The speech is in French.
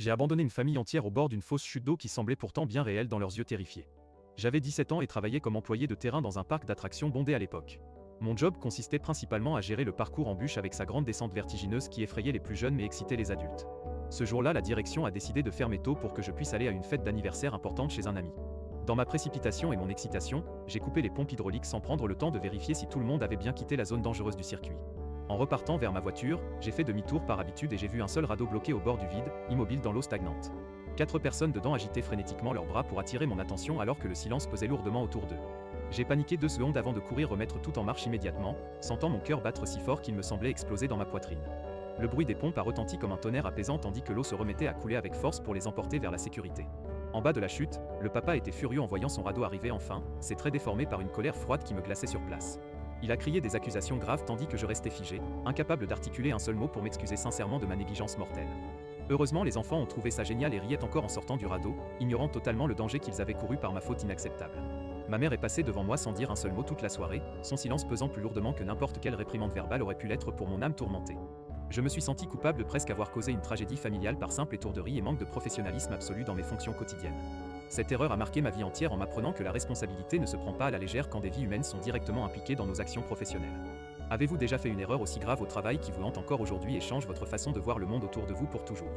J'ai abandonné une famille entière au bord d'une fausse chute d'eau qui semblait pourtant bien réelle dans leurs yeux terrifiés. J'avais 17 ans et travaillais comme employé de terrain dans un parc d'attractions bondé à l'époque. Mon job consistait principalement à gérer le parcours en bûche avec sa grande descente vertigineuse qui effrayait les plus jeunes mais excitait les adultes. Ce jour-là, la direction a décidé de fermer tôt pour que je puisse aller à une fête d'anniversaire importante chez un ami. Dans ma précipitation et mon excitation, j'ai coupé les pompes hydrauliques sans prendre le temps de vérifier si tout le monde avait bien quitté la zone dangereuse du circuit. En repartant vers ma voiture, j'ai fait demi-tour par habitude et j'ai vu un seul radeau bloqué au bord du vide, immobile dans l'eau stagnante. 4 personnes dedans agitaient frénétiquement leurs bras pour attirer mon attention alors que le silence pesait lourdement autour d'eux. J'ai paniqué 2 secondes avant de courir remettre tout en marche immédiatement, sentant mon cœur battre si fort qu'il me semblait exploser dans ma poitrine. Le bruit des pompes a retenti comme un tonnerre apaisant tandis que l'eau se remettait à couler avec force pour les emporter vers la sécurité. En bas de la chute, le papa était furieux en voyant son radeau arriver enfin, ses traits déformés par une colère froide qui me glaçait sur place. Il a crié des accusations graves tandis que je restais figé, incapable d'articuler un seul mot pour m'excuser sincèrement de ma négligence mortelle. Heureusement, les enfants ont trouvé ça génial et riaient encore en sortant du radeau, ignorant totalement le danger qu'ils avaient couru par ma faute inacceptable. Ma mère est passée devant moi sans dire un seul mot toute la soirée, son silence pesant plus lourdement que n'importe quelle réprimande verbale aurait pu l'être pour mon âme tourmentée. Je me suis senti coupable presque avoir causé une tragédie familiale par simple étourderie et manque de professionnalisme absolu dans mes fonctions quotidiennes. Cette erreur a marqué ma vie entière en m'apprenant que la responsabilité ne se prend pas à la légère quand des vies humaines sont directement impliquées dans nos actions professionnelles. Avez-vous déjà fait une erreur aussi grave au travail qui vous hante encore aujourd'hui et change votre façon de voir le monde autour de vous pour toujours ?